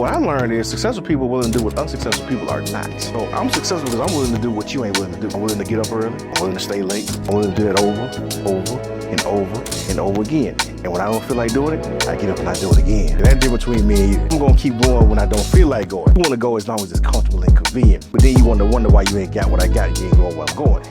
What I learned is successful people are willing to do what unsuccessful people are not. So I'm successful because I'm willing to do what you ain't willing to do. I'm willing to get up early. I'm willing to stay late. I'm willing to do that over again. And when I don't feel like doing it, I get up and I do it again. And that difference between me and you. I'm gonna keep going when I don't feel like going. You wanna go as long as it's comfortable and convenient. But then you wonder why you ain't got what I got. You ain't going where I'm going.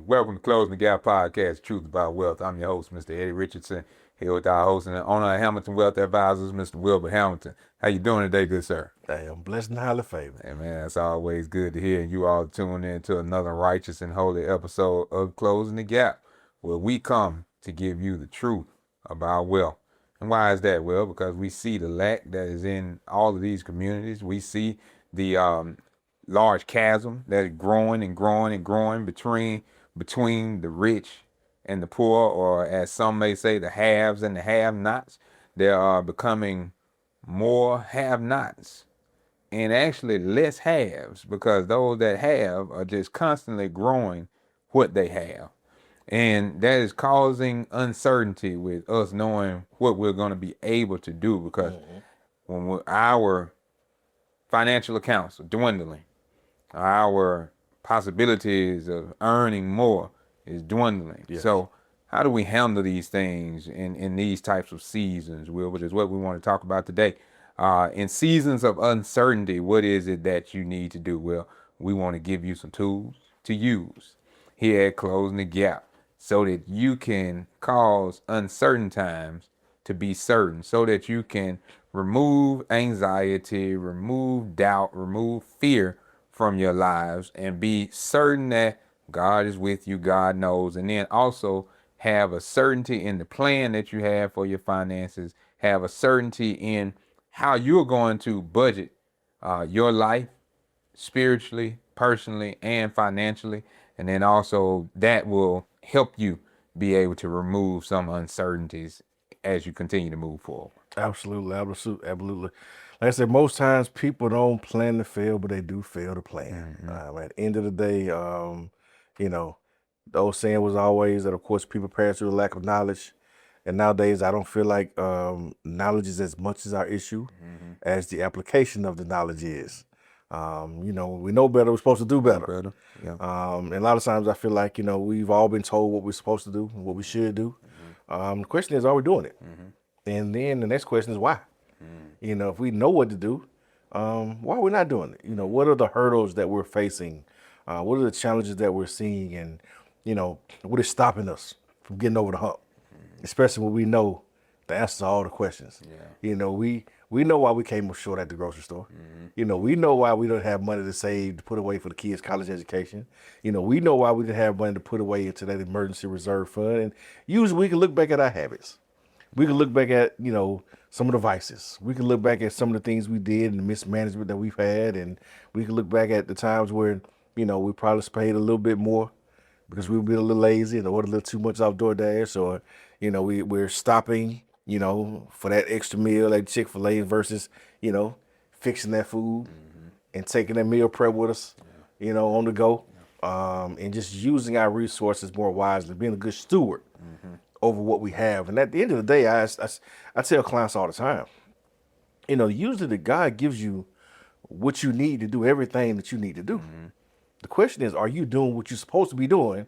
Welcome to Closing the Gap Podcast, Truth About Wealth. I'm your host, Mr. Eddie Richardson, here with our host and owner of Hamilton Wealth Advisors, Mr. Wilbur Hamilton. How you doing today, good sir? Hey, I'm blessed and highly favored. Hey, man, that's always good to hear. You all tune in to another righteous and holy episode of Closing the Gap, where we come to give you the truth about wealth. And why is that? Well, because we see the lack that is in all of these communities. We see the large chasm that is growing and growing and growing between the rich and the poor, or as some may say, the haves and the have-nots. There are becoming more have-nots and actually less haves, because those that have are just constantly growing what they have. And that is causing uncertainty with us knowing what we're going to be able to do, because when our financial accounts are dwindling, our possibilities of earning more is dwindling. Yes. So how do we handle these things in these types of seasons, Will, which is what we want to talk about today. In seasons of uncertainty, what is it that you need to do? Well, we want to give you some tools to use here at Closing the Gap so that you can cause uncertain times to be certain, so that you can remove anxiety, remove doubt, remove fear from your lives, and be certain that God is with you, God knows, and then also have a certainty in the plan that you have for your finances, have a certainty in how you're going to budget your life spiritually, personally, and financially, and then also that will help you be able to remove some uncertainties as you continue to move forward. Absolutely. Like I said, most times people don't plan to fail, but they do fail to plan. At the end of the day, the old saying was always that, of course, people perish through the lack of knowledge. And nowadays, I don't feel like knowledge is as much as our issue as the application of the knowledge is. We know better, we're supposed to do better. Yeah. And a lot of times I feel like, we've all been told what we're supposed to do and what we should do. The question is, are we doing it? And then the next question is why? If we know what to do, why are we not doing it? What are the hurdles that we're facing? What are the challenges that we're seeing? And, what is stopping us from getting over the hump? Especially when we know the answers to all the questions. Yeah. We know why we came up short at the grocery store. We know why we don't have money to save, to put away for the kids' college education. We know why we didn't have money to put away into that emergency reserve fund. And usually we can look back at our habits. We can look back at, some of the vices. We can look back at some of the things we did and the mismanagement that we've had. And we can look back at the times where, we probably paid a little bit more because we were being a little lazy and ordered a little too much off DoorDash, or, we're stopping, for that extra meal like Chick-fil-A versus, fixing that food and taking that meal prep with us, on the go, and just using our resources more wisely, being a good steward over what we have. And at the end of the day, I tell clients all the time, usually the God gives you what you need to do everything that you need to do. The question is, are you doing what you're supposed to be doing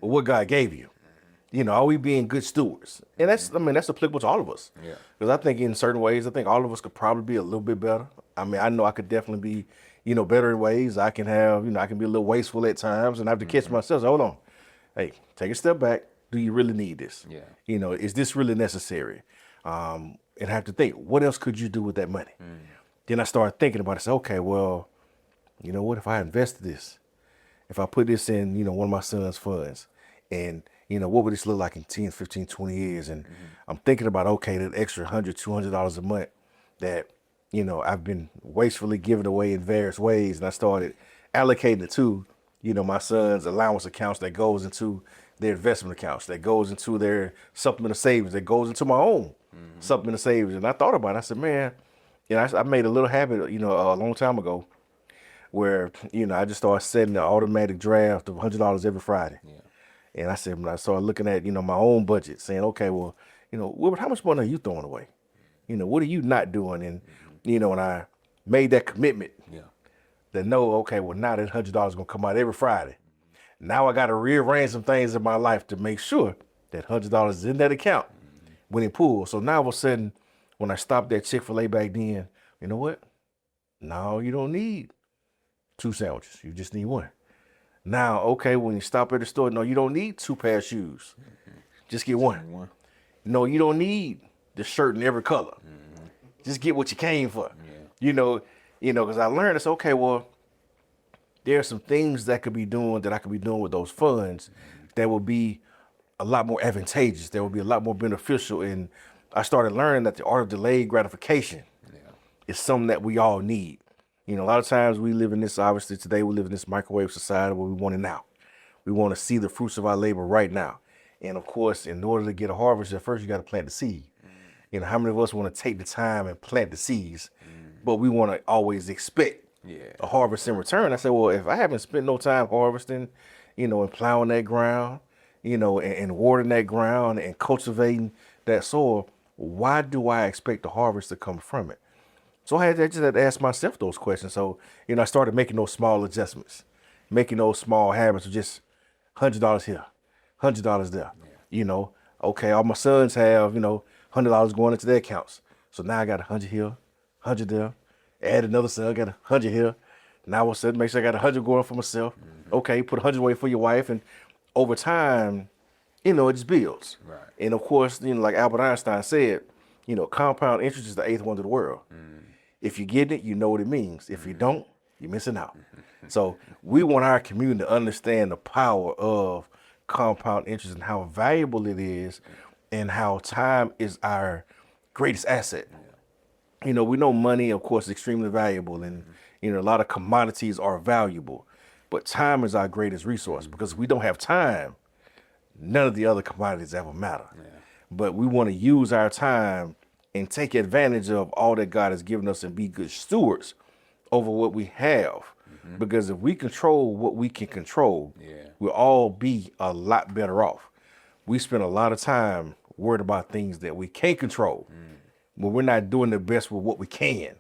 or what God gave you? Are we being good stewards? And that's applicable to all of us. Yeah. Because I think in certain ways, I think all of us could probably be a little bit better. I know I could definitely be, better in ways. I can have, I can be a little wasteful at times, and I have to catch myself. So, hold on. Hey, take a step back. Do you really need this? Yeah. Is this really necessary? And I have to think, what else could you do with that money? Then I started thinking about it. Say, okay, well, what if I invested this? If I put this in, one of my son's funds, and, what would this look like in 10, 15, 20 years? And I'm thinking about, okay, that extra $100, $200 a month that, I've been wastefully giving away in various ways. And I started allocating it to, my son's allowance accounts that goes into their investment accounts, that goes into their supplemental savings, that goes into my own supplemental savings. And I thought about it. I said, man, I made a little habit, a long time ago where, I just started setting an automatic draft of $100 every Friday. Yeah. And I said, when I started looking at, my own budget, saying, okay, well, Wilbert, how much money are you throwing away? What are you not doing? And, and I made that commitment Yeah. that no, okay, well, now that $100 is going to come out every Friday. Now I got to rearrange some things in my life to make sure that $100 is in that account when it pulls. So now all of a sudden, when I stopped that Chick-fil-A back then, you know what? No, you don't need 2 sandwiches. You just need 1. Now, okay, when you stop at the store, no, you don't need 2 pair of shoes. Just get 1. No, you don't need the shirt in every color. Just get what you came for. Yeah. Because I learned it's okay, well, there are some things that I could be doing with those funds that will be a lot more advantageous, that will be a lot more beneficial. And I started learning that the art of delayed gratification is something that we all need. A lot of times obviously today we live in this microwave society where we want it now. We want to see the fruits of our labor right now. And of course, in order to get a harvest, at first you got to plant the seed. How many of us want to take the time and plant the seeds, but we want to always expect a harvest in return? I said, well, if I haven't spent no time harvesting, and plowing that ground, and watering that ground and cultivating that soil, why do I expect the harvest to come from it? So I just had to ask myself those questions. So, I started making those small adjustments, making those small habits of just $100 here, $100 there. Okay, all my sons have, $100 going into their accounts. So now I got 100 here, 100 there. Add another son, I got 100 here. Now all of a sudden, make sure I got 100 going for myself. Okay, put 100 away for your wife. And over time, it just builds. Right. And of course, like Albert Einstein said, compound interest is the 8th wonder of the world. If you get it, you know what it means. If you don't, you're missing out. So we want our community to understand the power of compound interest and how valuable it is and how time is our greatest asset. We know money, of course, is extremely valuable, and, a lot of commodities are valuable, but time is our greatest resource, because if we don't have time, none of the other commodities ever matter. But we want to use our time and take advantage of all that God has given us and be good stewards over what we have. Because if we control what we can control, we'll all be a lot better off. We spend a lot of time worried about things that we can't control, but we're not doing the best with what we can.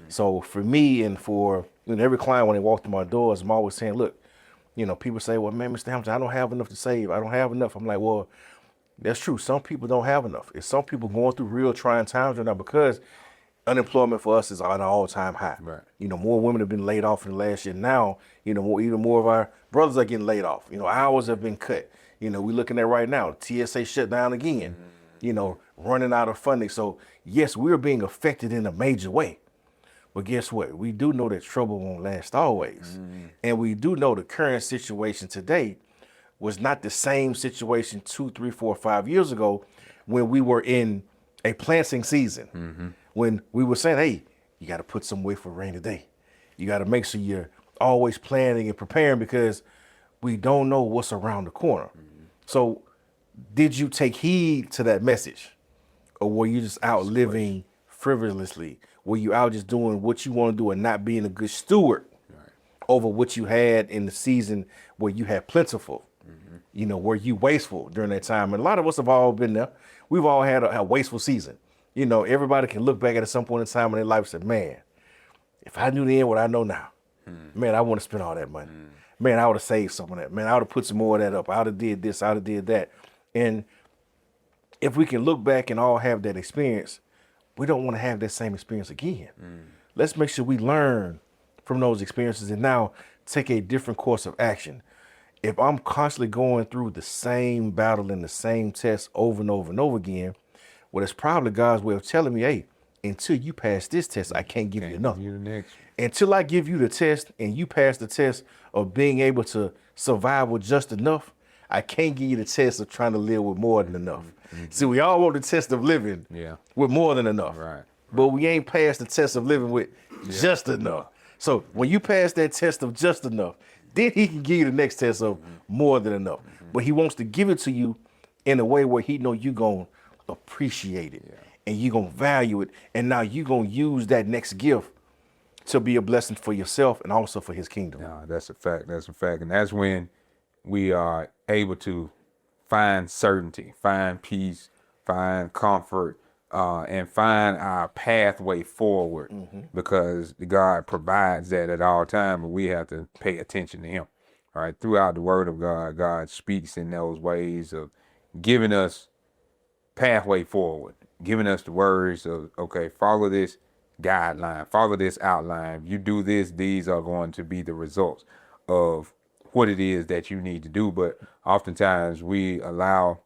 So for me and for every client, when they walk through my doors, I'm always saying, look, people say, well, man, Mr. Hamilton, I don't have enough to save. I don't have enough. I'm like, well, that's true. Some people don't have enough. It's some people going through real trying times right now, because unemployment for us is on an all-time high. Right. More women have been laid off in the last year. Now, even more of our brothers are getting laid off. Hours have been cut. We're looking at right now, TSA shut down again, running out of funding. So yes, we're being affected in a major way. But guess what? We do know that trouble won't last always. And we do know the current situation today was not the same situation 2, 3, 4, 5 years ago, when we were in a planting season, when we were saying, hey, you got to put some away for a rainy day. You got to make sure you're always planning and preparing, because we don't know what's around the corner. So did you take heed to that message, or were you just out living frivolously? Were you out just doing what you want to do and not being a good steward over what you had in the season where you had plentiful? Were you wasteful during that time? And a lot of us have all been there. We've all had a wasteful season. Everybody can look back at some point in time in their life and say, man, if I knew then what I know now, man, I want to spend all that money. Man, I would have saved some of that. Man, I would have put some more of that up. I would have did this. I would have did that. And if we can look back and all have that experience, we don't want to have that same experience again. Let's make sure we learn from those experiences and now take a different course of action. If I'm constantly going through the same battle and the same test over and over and over again, well, it's probably God's way of telling me, hey, until you pass this test, I can't give you another. Until I give you the test and you pass the test of being able to survive with just enough, I can't give you the test of trying to live with more than enough. See, we all want the test of living with more than enough. Right. But we ain't passed the test of living with just enough. So when you pass that test of just enough, then he can give you the next test of more than enough. But he wants to give it to you in a way where he know you going to appreciate it and you going to value it. And now you going to use that next gift to be a blessing for yourself and also for his kingdom. No, that's a fact. That's a fact. And that's when we are able to find certainty, find peace, find comfort, and find our pathway forward, because God provides that at all times, but we have to pay attention to him. All right, throughout the word of God, God speaks in those ways of giving us pathway forward, giving us the words of, okay, follow this guideline, follow this outline. If you do this, these are going to be the results of what it is that you need to do. But oftentimes we allow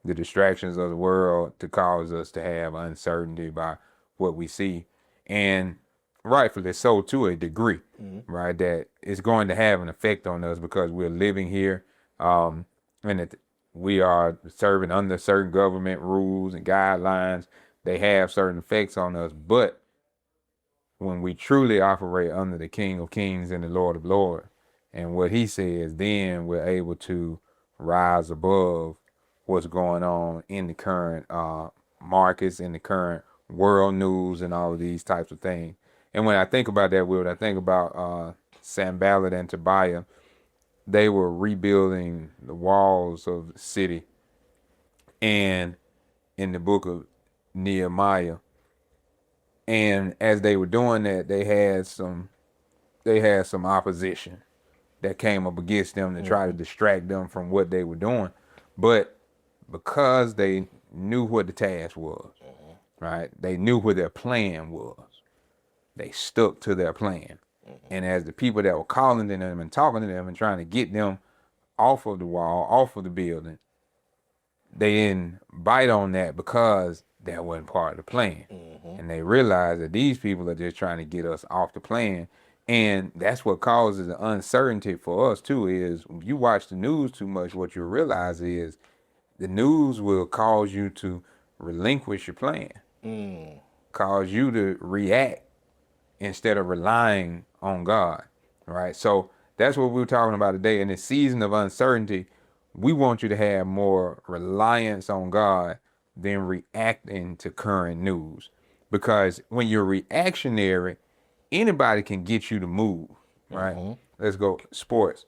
the distractions of the world to cause us to have uncertainty by what we see, and rightfully so to a degree, right? That it's going to have an effect on us because we're living here, and that we are serving under certain government rules and guidelines. They have certain effects on us, but when we truly operate under the King of Kings and the Lord of Lords and what he says, then we're able to rise above what's going on in the current markets, in the current world news, and all of these types of things. And when I think about that, Will, I think about Sanballat and Tobiah. They were rebuilding the walls of the city, and in the book of Nehemiah. And as they were doing that, they had some opposition that came up against them to try to distract them from what they were doing. But because they knew what the task was, right? They knew what their plan was. They stuck to their plan. And as the people that were calling to them and talking to them and trying to get them off of the wall, off of the building, they didn't bite on that because that wasn't part of the plan. And they realized that these people are just trying to get us off the plan. And that's what causes the uncertainty for us too, is if you watch the news too much, what you realize is the news will cause you to relinquish your plan, cause you to react instead of relying on God, right? So that's what we're talking about today. In this season of uncertainty, we want you to have more reliance on God than reacting to current news. Because when you're reactionary, anybody can get you to move, right? Let's go sports.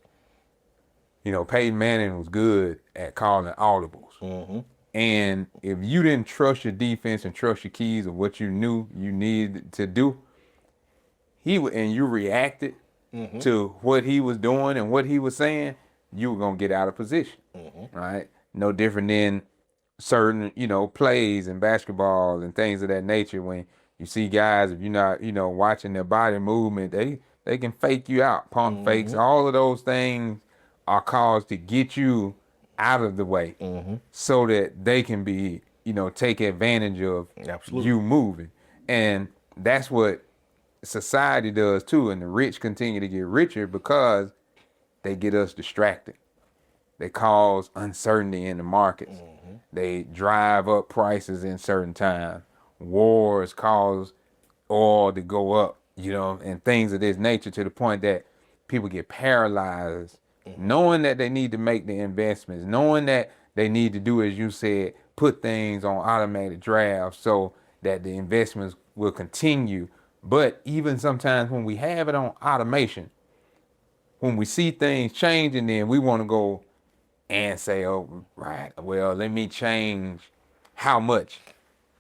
You know, Peyton Manning was good at calling audibles. And if you didn't trust your defense and trust your keys of what you knew you needed to do, and you reacted to what he was doing and what he was saying, you were gonna get out of position, right? No different than certain, plays in basketball and things of that nature. When you see guys, if you're not, watching their body movement, they can fake you out, pump fakes. All of those things are caused to get you out of the way, so that they can be, take advantage of you moving. And that's what society does too. And the rich continue to get richer because they get us distracted. They cause uncertainty in the markets. They drive up prices in certain times. Wars cause oil to go up, and things of this nature, to the point that people get paralyzed, knowing that they need to make the investments, knowing that they need to do, as you said, put things on automated drafts so that the investments will continue. But even sometimes when we have it on automation, when we see things changing, then we want to go and say, oh, right, well, let me change how much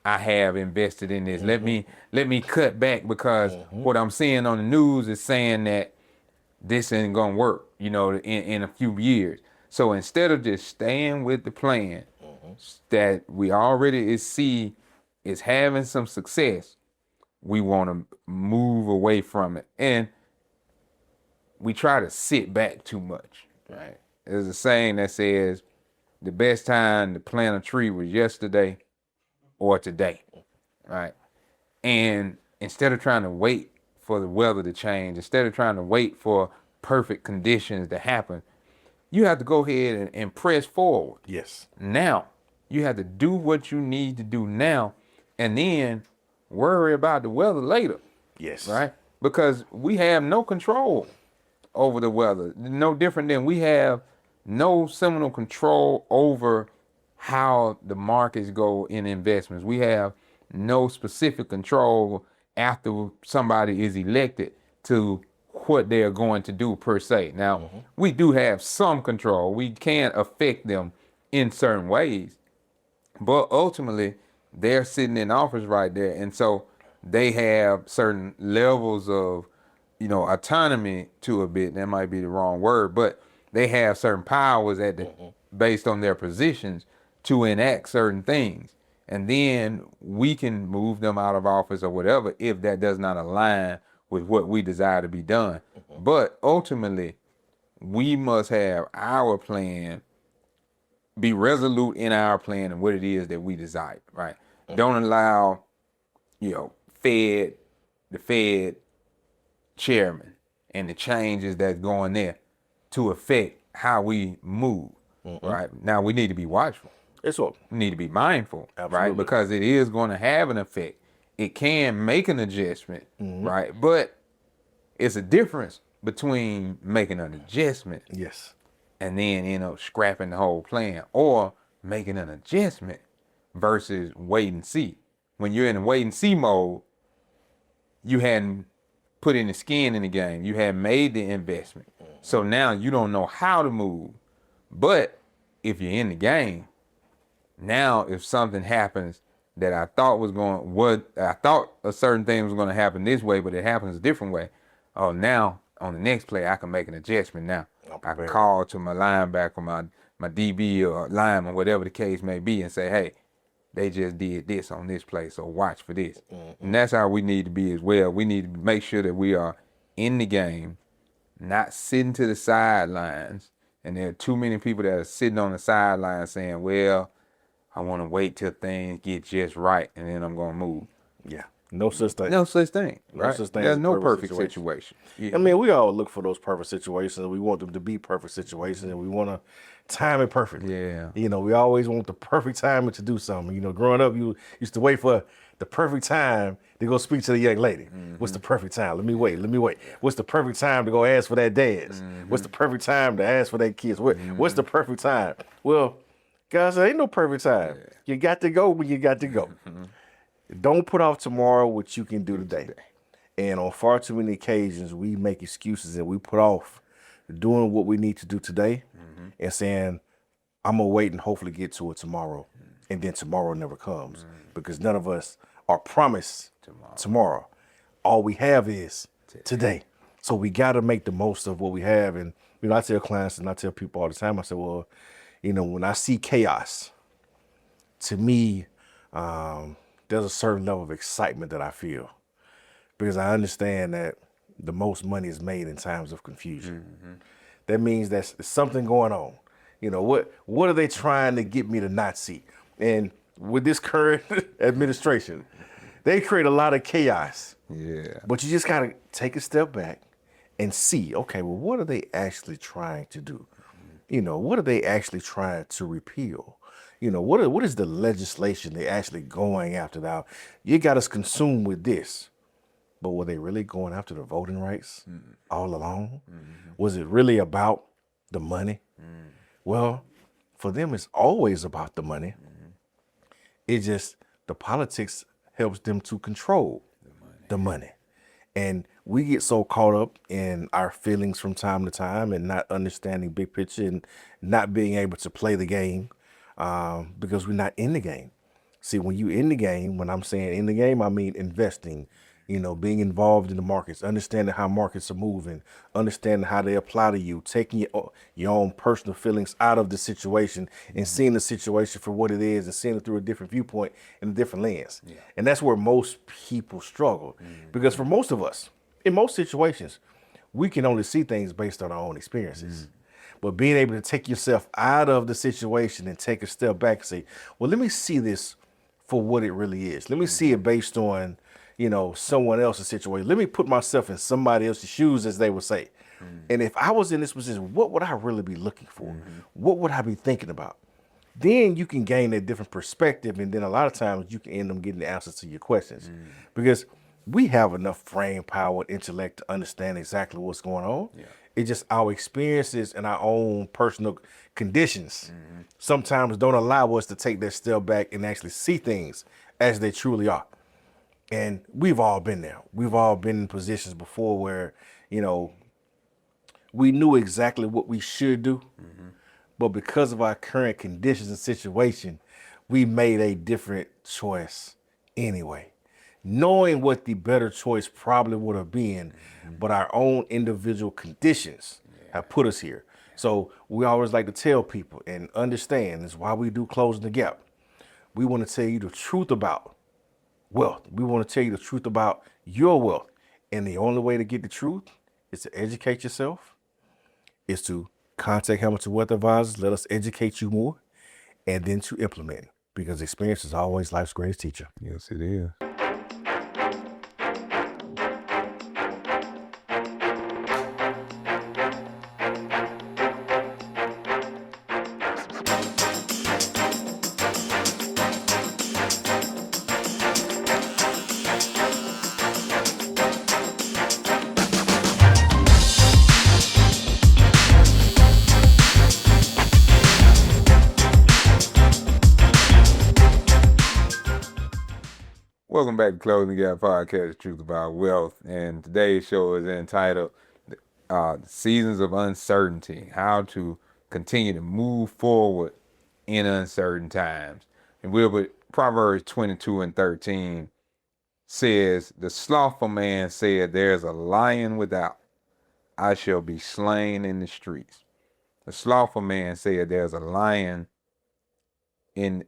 I have invested in this. Let me cut back because what I'm seeing on the news is saying that this ain't gonna work, in a few years. So instead of just staying with the plan that we already see is having some success, we want to move away from it. And we try to sit back too much, right? There's a saying that says the best time to plant a tree was yesterday or today, right? And instead of trying to wait for the weather to change, instead of trying to wait for perfect conditions to happen, you have to go ahead and press forward. Yes. Now, you have to do what you need to do now, and then worry about the weather later. Yes. Right? Because we have no control over the weather. No different than we have no seminal control over how the markets go in investments. We have no specific control after somebody is elected to what they're going to do per se. Now, we do have some control. We can affect them in certain ways. But ultimately, they're sitting in office right there, and so they have certain levels of, autonomy to a bit. That might be the wrong word, but they have certain powers based on their positions to enact certain things, and then we can move them out of office or whatever if that does not align with what we desire to be done. But ultimately, we must have our plan, be resolute in our plan and what it is that we desire, right? Don't allow, the Fed chairman and the changes that's going there to affect how we move, right? Now we need to be watchful. It's all. We need to be mindful, Absolutely. right? Because it is going to have an effect. It can make an adjustment, right? But it's a difference between making an adjustment Yes. and then, scrapping the whole plan, or making an adjustment versus wait and see. When you're in a wait and see mode, you hadn't put any skin in the game. You hadn't made the investment. So now you don't know how to move. But if you're in the game, now if something happens that I thought I thought a certain thing was going to happen this way, but it happens a different way. Oh, now on the next play, I can make an adjustment now. I can call to my linebacker, my DB or lineman, whatever the case may be, and say, hey, they just did this on this play, so watch for this. And that's how we need to be as well. We need to make sure that we are in the game, not sitting to the sidelines. And there are too many people that are sitting on the sidelines saying, well, I want to wait till things get just right, and then I'm going to move. Yeah. No such thing. No such thing. No Right? such thing There's as a no perfect perfect situation. Yeah. I mean, we all look for those perfect situations. We want them to be perfect situations, and we want to time it perfectly. Yeah. We always want the perfect time to do something. Growing up, you used to wait for the perfect time to go speak to the young lady. What's the perfect time? Let me wait. What's the perfect time to go ask for that dad's? What's the perfect time to ask for that kids? What's the perfect time? Well, guys, there ain't no perfect time. Yeah. You got to go when you got to go. Don't put off tomorrow what you can do today. And on far too many occasions, we make excuses and we put off doing what we need to do today and saying, I'm going to wait and hopefully get to it tomorrow. And then tomorrow never comes because none of us are promised tomorrow. All we have is today. So we got to make the most of what we have. And, I tell clients and I tell people all the time, I say, well, when I see chaos, to me, there's a certain level of excitement that I feel because I understand that the most money is made in times of confusion. That means there's something going on. What are they trying to get me to not see? And with this current administration, they create a lot of chaos. Yeah. But you just got to take a step back and see, okay, well, what are they actually trying to do? What are they actually trying to repeal? What is the legislation they actually going after now? You got us consumed with this, but were they really going after the voting rights all along? Was it really about the money? Well, for them, it's always about the money. It just, the politics helps them to control the money. And we get so caught up in our feelings from time to time and not understanding big picture and not being able to play the game because we're not in the game. See, when you in the game, when I'm saying in the game, I mean investing, being involved in the markets, understanding how markets are moving, understanding how they apply to you, taking your own personal feelings out of the situation and seeing the situation for what it is and seeing it through a different viewpoint and a different lens. Yeah. And that's where most people struggle because for most of us, in most situations, we can only see things based on our own experiences. But being able to take yourself out of the situation and take a step back and say, well, let me see this for what it really is. Let me see it based on someone else's situation. Let me put myself in somebody else's shoes, as they would say. And if I was in this position, what would I really be looking for? What would I be thinking about? Then you can gain a different perspective. And then a lot of times you can end up getting the answers to your questions because we have enough brain power and intellect to understand exactly what's going on. Yeah. It's just our experiences and our own personal conditions sometimes don't allow us to take that step back and actually see things as they truly are. And we've all been there. We've all been in positions before where, we knew exactly what we should do. But because of our current conditions and situation, we made a different choice anyway, knowing what the better choice probably would have been, but our own individual conditions have put us here. So we always like to tell people and understand, this is why we do Closing the Gap. We want to tell you the truth about wealth. We want to tell you the truth about your wealth. And the only way to get the truth is to educate yourself, is to contact Hamilton Wealth Advisors, let us educate you more, and then to implement it. Because experience is always life's greatest teacher. Yes, it is. Welcome back to Closing the Gap Podcast, The Truth About Wealth. And today's show is entitled Seasons of Uncertainty, How to Continue to Move Forward in Uncertain Times. And we'll be Proverbs 22:13 says, the slothful man said, there's a lion without, I shall be slain in the streets. The slothful man said, there's a lion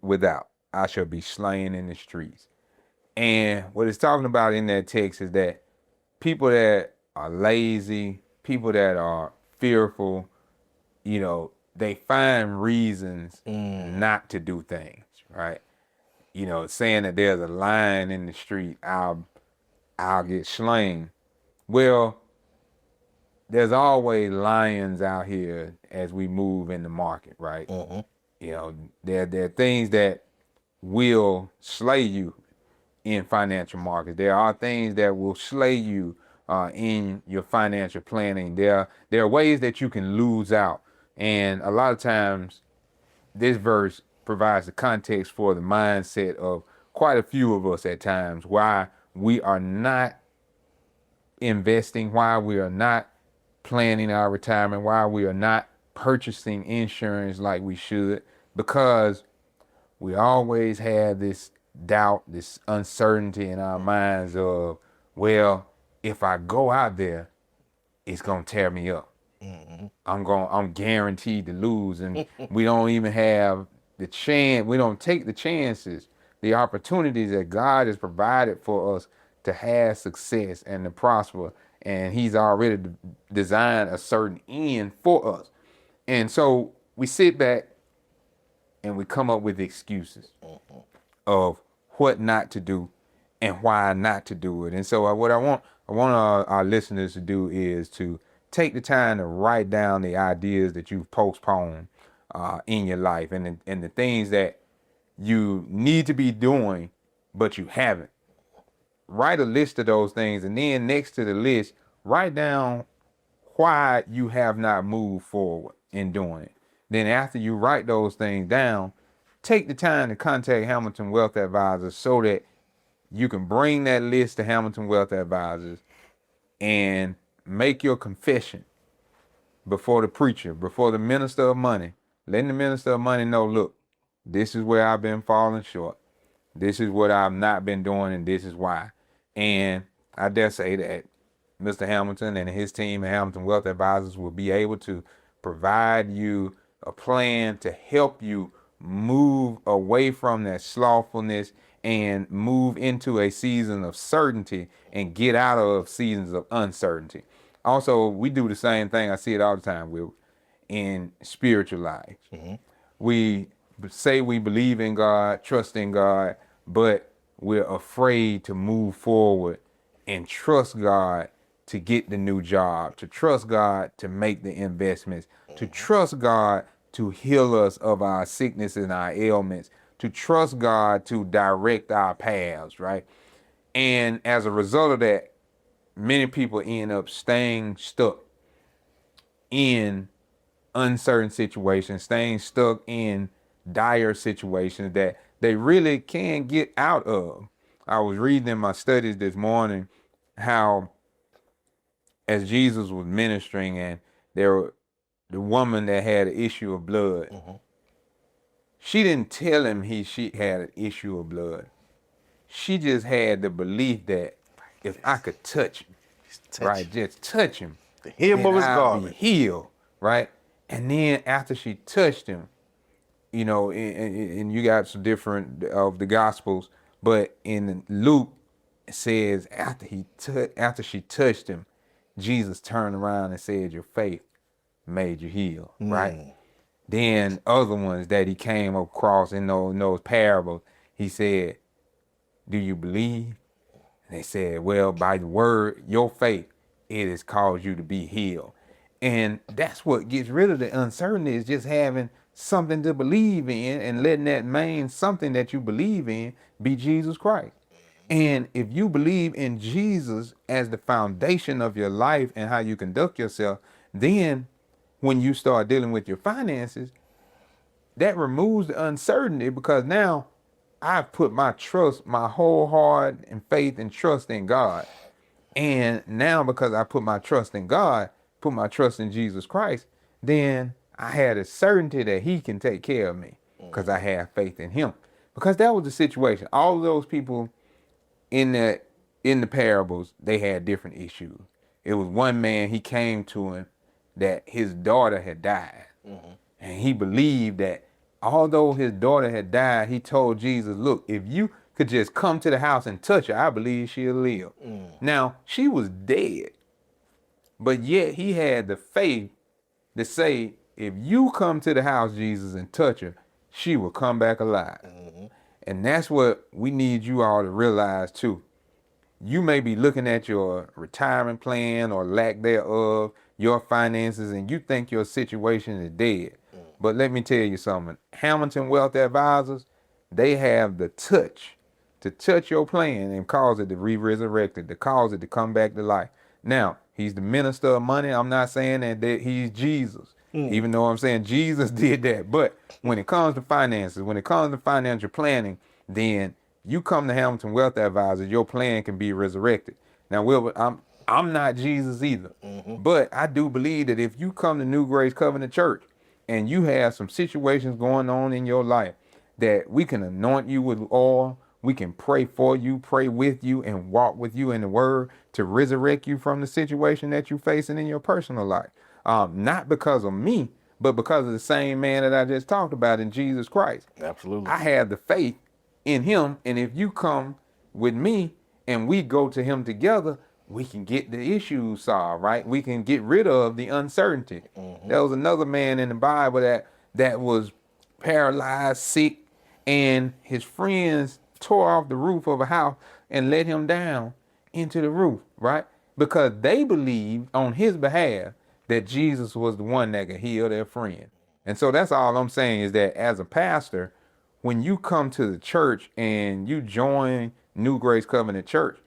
without, I shall be slain in the streets. And what it's talking about in that text is that people that are lazy, people that are fearful, they find reasons not to do things, right? Saying that there's a lion in the street, I'll get slain. Well, there's always lions out here as we move in the market, right? There are things that will slay you in financial markets. There are things that will slay you in your financial planning. There are ways that you can lose out. And a lot of times this verse provides the context for the mindset of quite a few of us at times, why we are not investing, why we are not planning our retirement, why we are not purchasing insurance like we should, because we always have this doubt, this uncertainty in our minds of, well, if I go out there, it's gonna tear me up. I'm guaranteed to lose, and we don't even have the chance. We don't take the chances, the opportunities that God has provided for us to have success and to prosper. And He's already designed a certain end for us. And so we sit back and we come up with excuses of what not to do and why not to do it. And so what I want our listeners to do is to take the time to write down the ideas that you've postponed in your life, and the things that you need to be doing but you haven't. Write a list of those things, and then next to the list, write down why you have not moved forward in doing it. Then after you write those things down, take the time to contact Hamilton Wealth Advisors so that you can bring that list to Hamilton Wealth Advisors and make your confession before the preacher, before the minister of money, letting the minister of money know, look, this is where I've been falling short. This is what I've not been doing, and this is why. And I dare say that Mr. Hamilton and his team at Hamilton Wealth Advisors will be able to provide you a plan to help you move away from that slothfulness and move into a season of certainty and get out of seasons of uncertainty. Also, we do the same thing. I see it all the time, Will, in spiritual life. We say we believe in God, trust in God, but we're afraid to move forward and trust God to get the new job, to trust God to make the investments, to trust God to heal us of our sickness and our ailments, to trust God to direct our paths, right? And as a result of that, many people end up staying stuck in uncertain situations, staying stuck in dire situations that they really can't get out of. I was reading in my studies this morning how as Jesus was ministering and the woman that had an issue of blood, She didn't tell him she had an issue of blood. She just had the belief that if I could touch him, right, just touch him, The hem then of his I'll be garment. healed, right? And then after she touched him, you know, and you got some different of the gospels, but in Luke it says after she touched him, Jesus turned around and said, "Your faith made you heal," right? Then other ones that he came across in those parables, he said, "Do you believe?" And they said, "Well, by the word, your faith, it has caused you to be healed." And that's what gets rid of the uncertainty, is just having something to believe in and letting that main something that you believe in be Jesus Christ. And if you believe in Jesus as the foundation of your life and how you conduct yourself, then when you start dealing with your finances, that removes the uncertainty, because now I've put my trust, my whole heart and faith and trust in God. And now because I put my trust in God, put my trust in Jesus Christ, then I had a certainty that he can take care of me because I have faith in him. Because that was the situation. All of those people in the parables, they had different issues. It was one man, he came to him that his daughter had died. And he believed that although his daughter had died, he told Jesus, "Look, if you could just come to the house and touch her, I believe she'll live." Now, she was dead, but yet he had the faith to say, if you come to the house, Jesus, and touch her, she will come back alive. And that's what we need you all to realize too. You may be looking at your retirement plan or lack thereof, your finances, and you think your situation is dead. But let me tell you something. Hamilton Wealth Advisors, they have the touch to touch your plan and cause it to be resurrected, to cause it to come back to life. Now, he's the minister of money. I'm not saying that he's Jesus, even though I'm saying Jesus did that. But when it comes to finances, when it comes to financial planning, then you come to Hamilton Wealth Advisors, your plan can be resurrected. Now, I'm not Jesus either, but I do believe that if you come to New Grace Covenant Church and you have some situations going on in your life, that we can anoint you with oil, we can pray for you, pray with you, and walk with you in the word to resurrect you from the situation that you're facing in your personal life. Not because of me, but because of the same man that I just talked about in Jesus Christ. Absolutely. I have the faith in him, and if you come with me and we go to him together, we can get the issues solved, right? We can get rid of the uncertainty. There was another man in the Bible that was paralyzed, sick, and his friends tore off the roof of a house and let him down into the roof, right? Because they believed on his behalf that Jesus was the one that could heal their friend. And so that's all I'm saying, is that as a pastor, when you come to the church and you join New Grace Covenant Church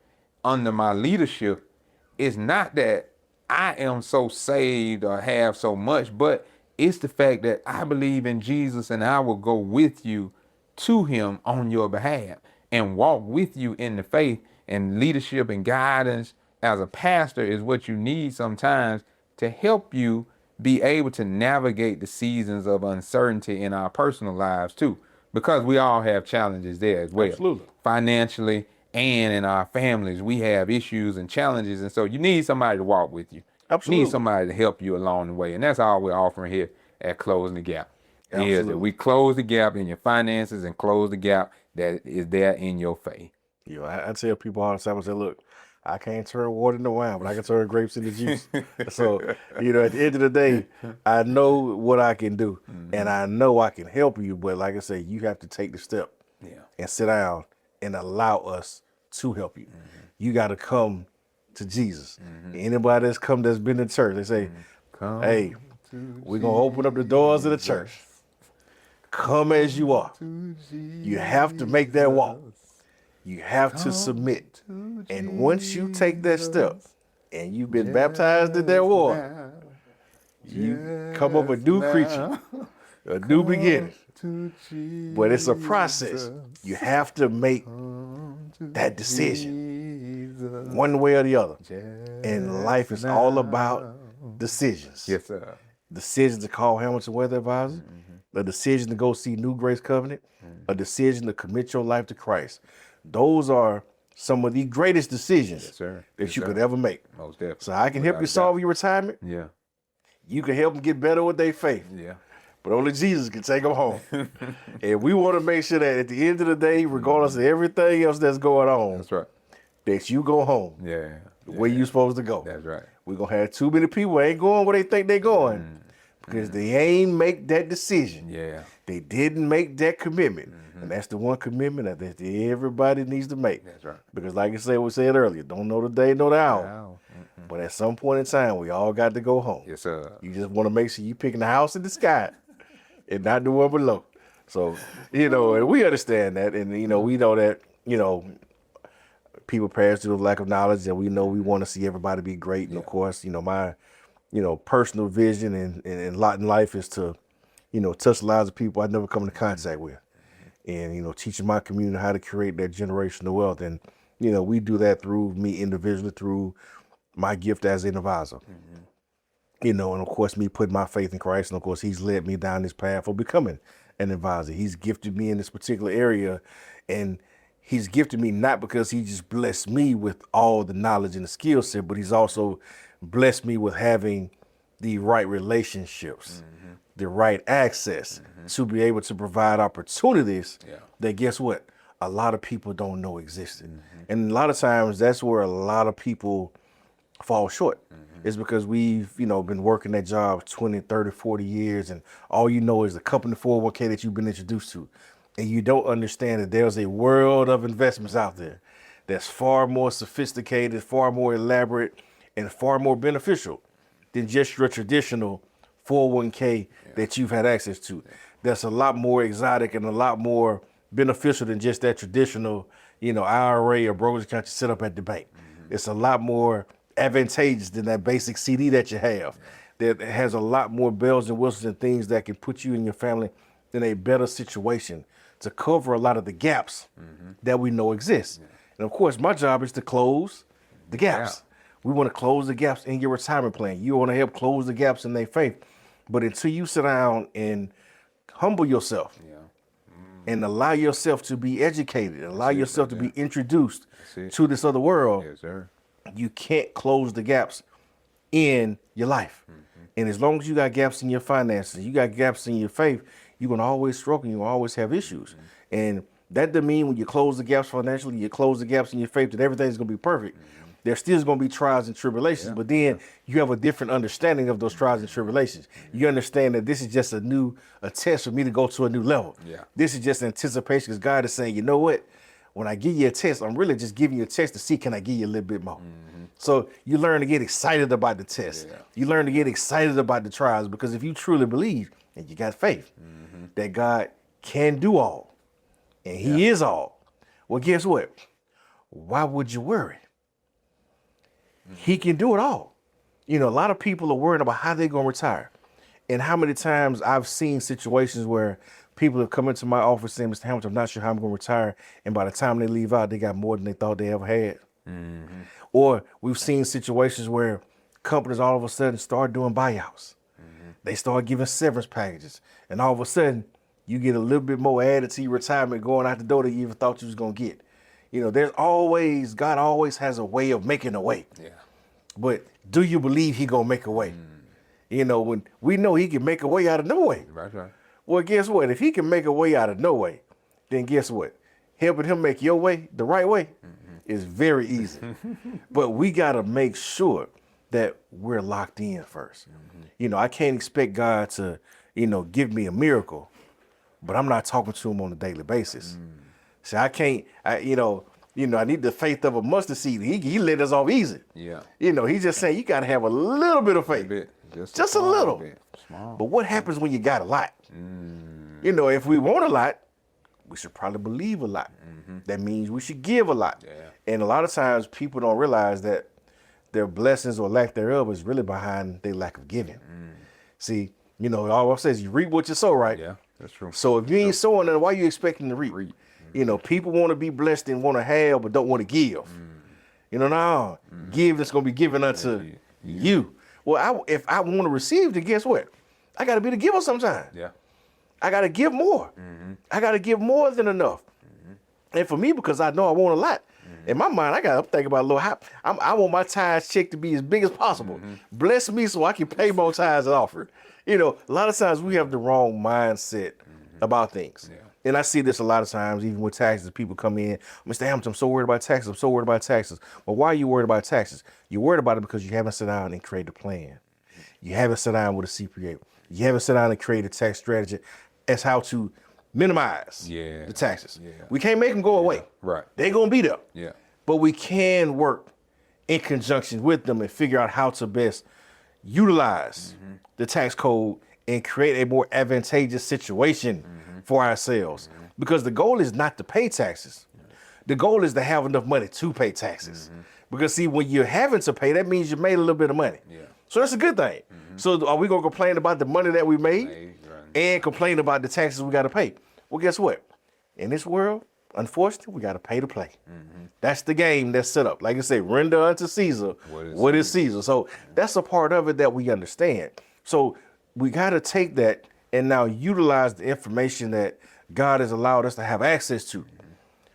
under my leadership, it's not that I am so saved or have so much, but it's the fact that I believe in Jesus and I will go with you to him on your behalf and walk with you in the faith. And leadership and guidance as a pastor is what you need sometimes to help you be able to navigate the seasons of uncertainty in our personal lives too, because we all have challenges there as well. Absolutely. Financially and in our families, we have issues and challenges. And so you need somebody to walk with you. Absolutely. You need somebody to help you along the way. And that's all we're offering here at Closing the Gap. Absolutely. Is that we close the gap in your finances and close the gap that is there in your faith. You know, I tell people all the time, I say, look, I can't turn water into wine, but I can turn grapes into juice. So, you know, at the end of the day, I know what I can do, and I know I can help you. But like I say, you have to take the step and sit down and allow us to help you. You got to come to Jesus. Anybody that's been to church, they say, hey, we're going to open up the doors of the church. Come as you are. You have to make that walk. You have to submit. And once you take that step and you've been baptized in that water, you come up a new creature, a new beginning. But it's a process. You have to make that decision one way or the other. And life is all about decisions. Yes, sir. decision to call Hamilton Weather Advisor, a decision to go see New Grace Covenant, a decision to commit your life to Christ. Those are some of the greatest decisions Yes, sir. that Yes, you sir. could ever make. Most definitely. So I can help Without you a solve doubt. your retirement. Yeah. You can help them get better with their faith. Yeah. But only Jesus can take them home. And we want to make sure that at the end of the day, regardless of everything else that's going on, That's right. that you go home Yeah. the way you're supposed to go. That's right. We're going to have too many people ain't going where they think they're going because they ain't make that decision. Yeah. They didn't make that commitment. And that's the one commitment that everybody needs to make. That's right. Because like I said, we said earlier, don't know the day, know the hour. Wow. But at some point in time, we all got to go home. Yes, sir. You just want to make sure you picking the house in the sky and not the one below. So, and we understand that. And, we know that, people perish due to lack of knowledge, and we know we want to see everybody be great. And of course, my, personal vision and lot in life is to, touch the lives of people I never come into contact with. And, teaching my community how to create that generational wealth. And, we do that through me individually, through my gift as an advisor. And of course, me putting my faith in Christ. And of course, he's led me down this path for becoming an advisor. He's gifted me in this particular area. And he's gifted me not because he just blessed me with all the knowledge and the skill set, but he's also blessed me with having the right relationships, the right access to be able to provide opportunities that, guess what, a lot of people don't know existed. And a lot of times that's where a lot of people fall short. It's because we've, been working that job 20, 30, 40 years, and all you know is the company 401k that you've been introduced to. And you don't understand that there's a world of investments out there that's far more sophisticated, far more elaborate, and far more beneficial than just your traditional 401k that you've had access to. That's a lot more exotic and a lot more beneficial than just that traditional, IRA or brokerage account you set up at the bank. It's a lot more advantageous than that basic CD that you have. That has a lot more bells and whistles and things that can put you and your family in a better situation to cover a lot of the gaps that we know exist. And of course, my job is to close the gaps. We want to close the gaps in your retirement plan. You want to help close the gaps in their faith. But until you sit down and humble yourself and allow yourself to be educated, allow yourself to be introduced to this other world, Yes, sir. you can't close the gaps in your life. And as long as you got gaps in your finances, you got gaps in your faith, you're going to always struggle. You're going to always have issues. And that doesn't mean when you close the gaps financially, you close the gaps in your faith, that everything's going to be perfect. There's still going to be trials and tribulations, but then you have a different understanding of those trials and tribulations. You understand that this is just a test for me to go to a new level. This is just anticipation because God is saying, you know what? When I give you a test, I'm really just giving you a test to see, can I give you a little bit more? So you learn to get excited about the test. You learn to get excited about the trials, because if you truly believe and you got faith that God can do all and he is all, well, guess what? Why would you worry? He can do it all. A lot of people are worried about how they're going to retire. And how many times I've seen situations where people have come into my office saying, Mr. Hamilton, I'm not sure how I'm going to retire. And by the time they leave out, they got more than they thought they ever had. Or we've seen situations where companies all of a sudden start doing buyouts. They start giving severance packages. And all of a sudden, you get a little bit more added to your retirement going out the door than you even thought you was going to get. God always has a way of making a way. But do you believe he going to make a way? When we know he can make a way out of no way. Right. Well, guess what? If he can make a way out of no way, then guess what? Helping him make your way the right way is very easy. But we got to make sure that we're locked in first. I can't expect God to, give me a miracle, but I'm not talking to him on a daily basis. So I can't, I need the faith of a mustard seed. He let us off easy. He's just saying you got to have a little bit of faith. Just a little. Small. But what happens when you got a lot? If we want a lot, we should probably believe a lot. That means we should give a lot. And a lot of times people don't realize that their blessings or lack thereof is really behind their lack of giving. See, all it says you reap what you sow, right? Yeah, that's true. So if you ain't sowing, then why are you expecting to reap? People want to be blessed and want to have, but don't want to give. Give that's going to be given unto you. Well, if I want to receive, then guess what? I got to be the giver sometimes. Yeah. I got to give more. I got to give more than enough. And for me, because I know I want a lot, in my mind, I'm thinking about, Lord, I want my tithes check to be as big as possible. Bless me so I can pay more tithes and offering. You know, a lot of times we have the wrong mindset about things. Yeah. And I see this a lot of times, even with taxes. People come in, Mr. Hamilton, I'm so worried about taxes. I'm so worried about taxes. Well, why are you worried about taxes? You're worried about it because you haven't sat down and created a plan. You haven't sat down with a CPA. You haven't sat down and created a tax strategy as how to minimize the taxes. Yeah. We can't make them go away. Right. They're going to be there. Yeah. But we can work in conjunction with them and figure out how to best utilize the tax code and create a more advantageous situation for ourselves. Because the goal is not to pay taxes. The goal is to have enough money to pay taxes. Because see, when you're having to pay, that means you made a little bit of money. Yeah. So that's a good thing. So are we going to complain about the money that we made and complain about the taxes we got to pay? Well, guess what? In this world, unfortunately, we got to pay to play. That's the game that's set up. Like I say, render unto Caesar what is Caesar. So that's a part of it that we understand. So we got to take that and now utilize the information that God has allowed us to have access to.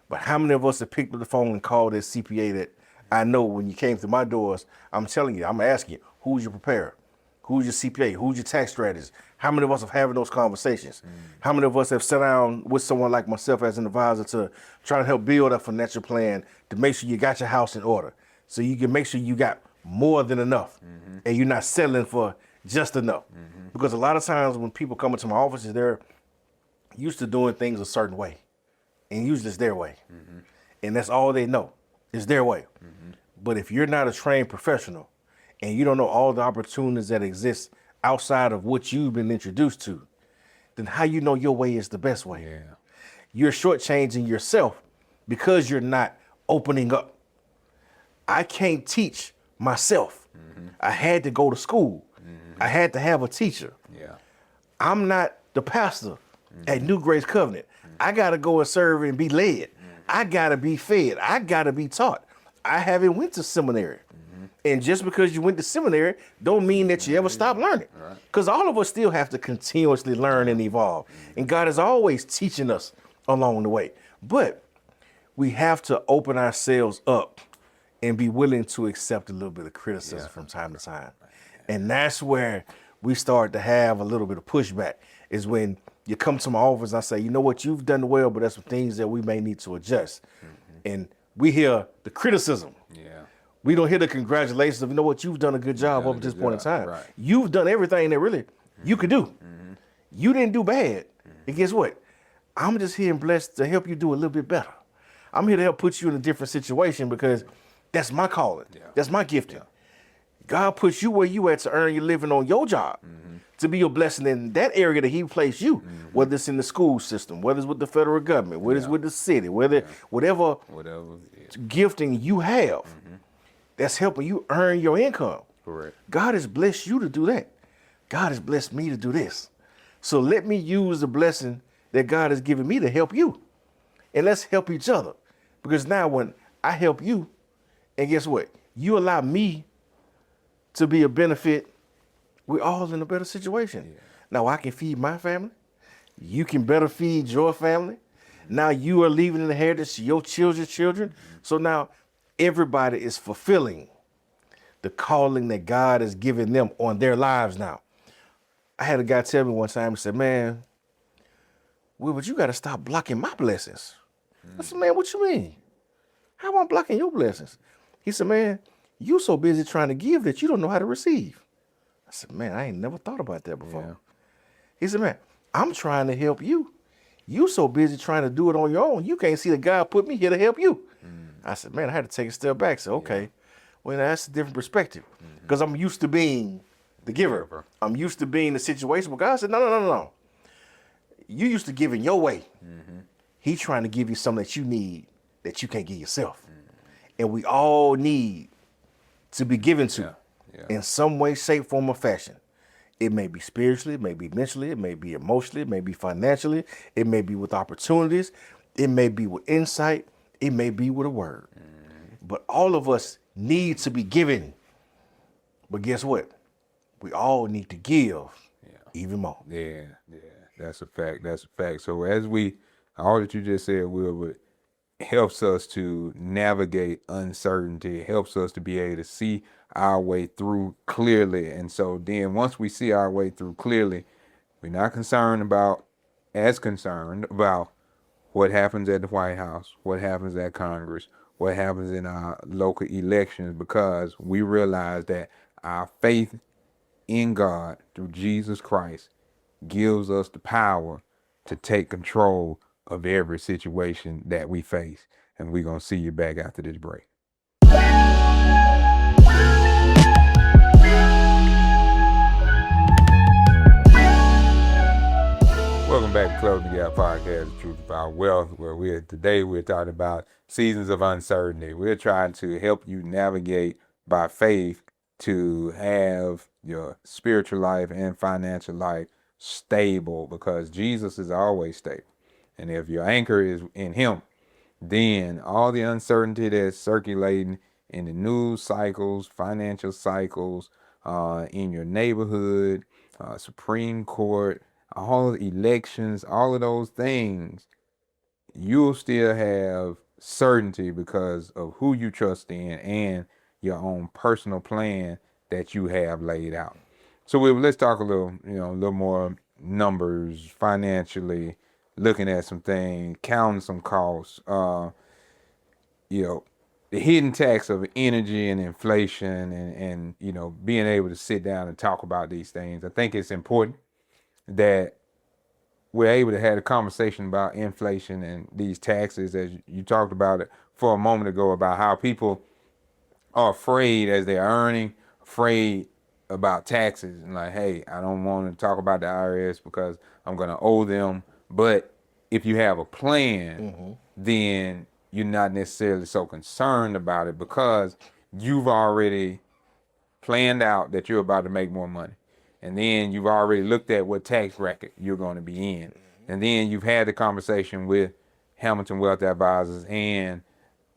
But how many of us have picked up the phone and called this CPA that I know when you came through my doors, I'm telling you, I'm asking you, who's your preparer? Who's your CPA? Who's your tax strategist? How many of us have having those conversations? How many of us have sat down with someone like myself as an advisor to try to help build a financial plan to make sure you got your house in order so you can make sure you got more than enough and you're not settling for just enough. Because a lot of times when people come into my offices, they're used to doing things a certain way and usually it's their way. And that's all they know is their way. But if you're not a trained professional and you don't know all the opportunities that exist outside of what you've been introduced to, then how you know your way is the best way? Yeah. You're shortchanging yourself because you're not opening up. I can't teach myself. I had to go to school. I had to have a teacher. Yeah. I'm not the pastor at New Grace Covenant. I got to go and serve and be led. I got to be fed. I got to be taught. I haven't went to seminary. And just because you went to seminary don't mean that you ever stop learning. Because all of us still have to continuously learn and evolve. And God is always teaching us along the way. But we have to open ourselves up and be willing to accept a little bit of criticism from time to time. And that's where we start to have a little bit of pushback, is when you come to my office and I say, you know what, you've done well, but there's some things that we may need to adjust. And we hear the criticism. Yeah. We don't hear the congratulations of, you know what, you've done a good job up to this point in time. Right. You've done everything that really you could do. You didn't do bad. And guess what? I'm just here and blessed to help you do a little bit better. I'm here to help put you in a different situation because that's my calling. That's my gifting. God puts you where you at to earn your living on your job, to be your blessing in that area that he placed you, whether it's in the school system, whether it's with the federal government, whether it's with the city, whatever gifting you have that's helping you earn your income. Correct. God has blessed you to do that. God has blessed me to do this. So let me use the blessing that God has given me to help you. And let's help each other. Because now when I help you, and guess what? You allow me to be a benefit, we're all in a better situation. Now I can feed my family. You can better feed your family. Now you are leaving an inheritance to your children's children. So now everybody is fulfilling the calling that God has given them on their lives now. I had a guy tell me one time, he said, man, Will, but you got to stop blocking my blessings. I said, man, what you mean? How am I blocking your blessings? He said, man, you so busy trying to give that you don't know how to receive. I said, man, I ain't never thought about that before. Yeah. He said, man, I'm trying to help you. You so busy trying to do it on your own. You can't see that God put me here to help you. I said, man, I had to take a step back. So, okay, well, that's a different perspective. Because I'm used to being the giver. I'm used to being in the situation. But God said, no. You used to giving your way. He's trying to give you something that you need that you can't give yourself. And we all need to be given to in some way, shape, form, or fashion. It may be spiritually, it may be mentally, it may be emotionally, it may be financially, it may be with opportunities, it may be with insight, it may be with a word. But all of us need to be given. But guess what? We all need to give even more. Yeah, yeah, that's a fact. That's a fact. So all that you just said, Will, helps us to navigate uncertainty, helps us to be able to see our way through clearly. And so then once we see our way through clearly, we're not concerned about what happens at the White House, what happens at Congress, what happens in our local elections, because we realize that our faith in God through Jesus Christ gives us the power to take control of every situation that we face. And we're going to see you back after this break. Welcome back to Closing the Gap Podcast, The Truth About Wealth, where today we're talking about seasons of uncertainty. We're trying to help you navigate by faith to have your spiritual life and financial life stable, because Jesus is always stable. And if your anchor is in him, then all the uncertainty that's circulating in the news cycles, financial cycles, in your neighborhood, Supreme Court, all the elections, all of those things, you'll still have certainty because of who you trust in and your own personal plan that you have laid out. So let's talk a little more numbers financially, looking at some things, counting some costs. The hidden tax of energy and inflation, and being able to sit down and talk about these things. I think it's important that we're able to have a conversation about inflation and these taxes, as you talked about it for a moment ago, about how people are afraid as they're earning, afraid about taxes, and like, hey, I don't want to talk about the IRS because I'm going to owe them. But if you have a plan, then you're not necessarily so concerned about it, because you've already planned out that you're about to make more money. And then you've already looked at what tax bracket you're going to be in. And then you've had the conversation with Hamilton Wealth Advisors and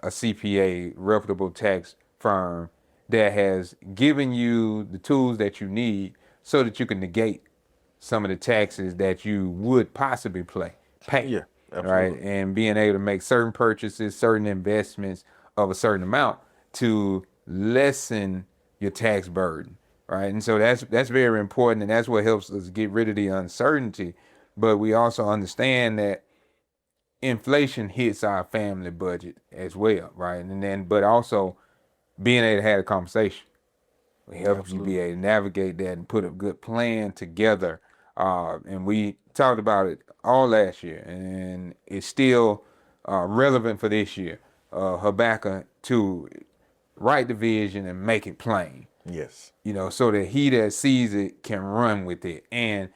a CPA, reputable tax firm, that has given you the tools that you need so that you can negate some of the taxes that you would possibly pay. Yeah, absolutely. Right? And being able to make certain purchases, certain investments of a certain amount to lessen your tax burden. Right? And so that's very important, and that's what helps us get rid of the uncertainty. But we also understand that inflation hits our family budget as well, right? And then, but also being able to have a conversation helps you be able to navigate that and put a good plan together. And we talked about it all last year, and it's still relevant for this year. Habakkuk 2, write the vision and make it plain. Yes. So that he that sees it can run with it. And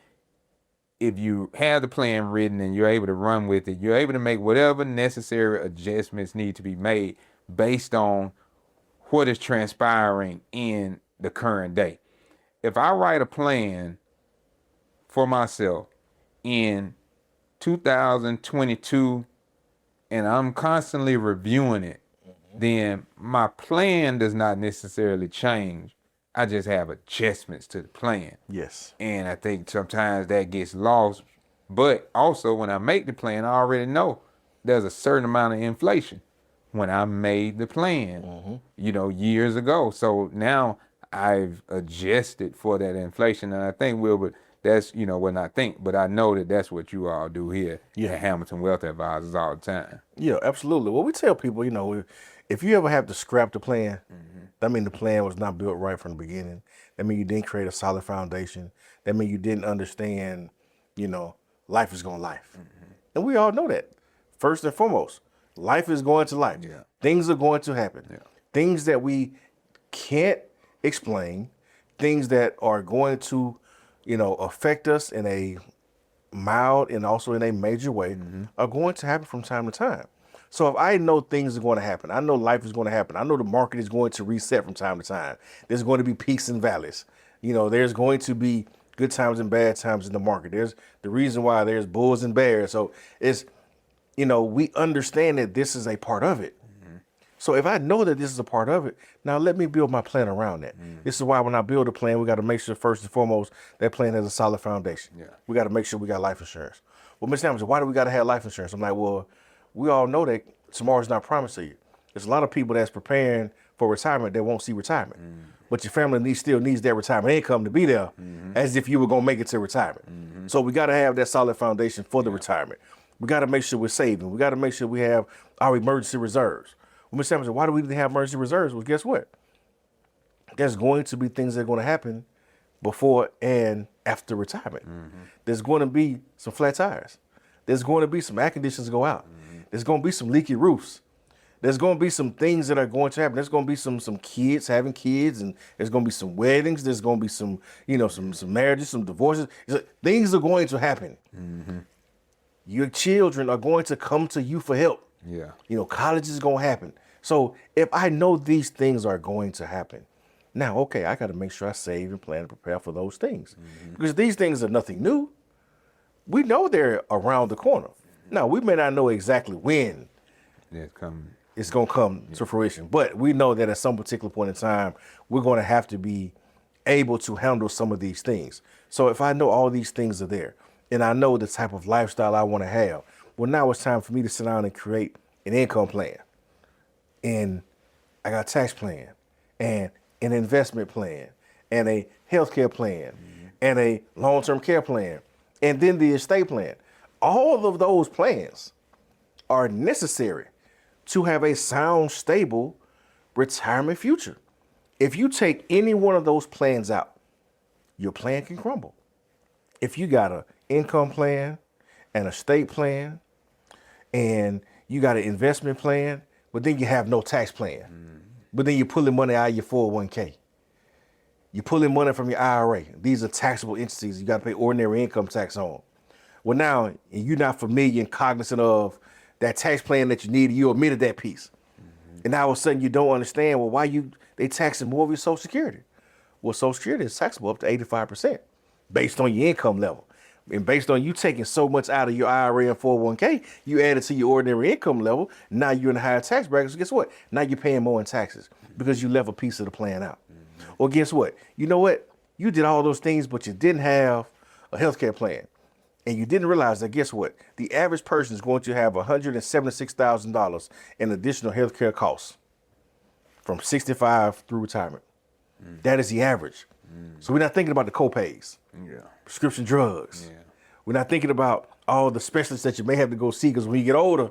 if you have the plan written and you're able to run with it, you're able to make whatever necessary adjustments need to be made based on what is transpiring in the current day. If I write a plan for myself in 2022 and I'm constantly reviewing it, then my plan does not necessarily change. I just have adjustments to the plan. Yes. And I think sometimes that gets lost. But also, when I make the plan, I already know there's a certain amount of inflation when I made the plan, years ago. So now I've adjusted for that inflation. And I think, Wilbert, that's, but I know that that's what you all do here at Hamilton Wealth Advisors all the time. Yeah, absolutely. Well, we tell people, if you ever have to scrap the plan, that means the plan was not built right from the beginning. That means you didn't create a solid foundation. That means you didn't understand, life is going to life. And we all know that. First and foremost, life is going to life. Yeah. Things are going to happen. Yeah. Things that we can't explain, things that are going to, affect us in a mild and also in a major way are going to happen from time to time. So if I know things are going to happen, I know life is going to happen, I know the market is going to reset from time to time. There's going to be peaks and valleys. There's going to be good times and bad times in the market. There's the reason why there's bulls and bears. So it's, we understand that this is a part of it. So if I know that this is a part of it, now let me build my plan around that. This is why when I build a plan, we got to make sure first and foremost that plan has a solid foundation. Yeah. We got to make sure we got life insurance. Well, Mr. Hamilton, why do we got to have life insurance? I'm like, well, we all know that tomorrow's not promised to you. There's a lot of people that's preparing for retirement that won't see retirement. But your family still needs that retirement income to be there as if you were going to make it to retirement. So we got to have that solid foundation for the retirement. We got to make sure we're saving. We got to make sure we have our emergency reserves. Well, Mr. Hamilton, why do we need to have emergency reserves? Well, guess what? There's going to be things that are going to happen before and after retirement. There's going to be some flat tires. There's going to be some air conditions go out. There's going to be some leaky roofs. There's going to be some things that are going to happen. There's going to be some kids having kids, and there's going to be some weddings. There's going to be some, some marriages, some divorces. Things are going to happen. Your children are going to come to you for help. Yeah. College is going to happen. So if I know these things are going to happen, now, okay, I got to make sure I save and plan and prepare for those things. Because these things are nothing new. We know they're around the corner. Now, we may not know exactly when it's going to come to fruition, but we know that at some particular point in time, we're going to have to be able to handle some of these things. So if I know all these things are there, and I know the type of lifestyle I want to have, well, now it's time for me to sit down and create an income plan. And I got a tax plan and an investment plan and a healthcare plan and a long-term care plan and then the estate plan. All of those plans are necessary to have a sound, stable retirement future. If you take any one of those plans out, your plan can crumble. If you got an income plan, an estate plan, and you got an investment plan, but then you have no tax plan. But then you're pulling money out of your 401k. You're pulling money from your IRA. These are taxable entities you got to pay ordinary income tax on. Well, now you're not familiar and cognizant of that tax plan that you need. You omitted that piece. And now all of a sudden you don't understand, well, why they taxing more of your Social Security? Well, Social Security is taxable up to 85% based on your income level. And based on you taking so much out of your IRA and 401k, you add it to your ordinary income level. Now you're in a higher tax bracket. So guess what? Now you're paying more in taxes because you left a piece of the plan out. Or guess what? You know what? You did all those things, but you didn't have a healthcare plan. And you didn't realize that, guess what? The average person is going to have $176,000 in additional healthcare costs from 65 through retirement. That is the average. So we're not thinking about the copays, prescription drugs. We're not thinking about all the specialists that you may have to go see, because when you get older,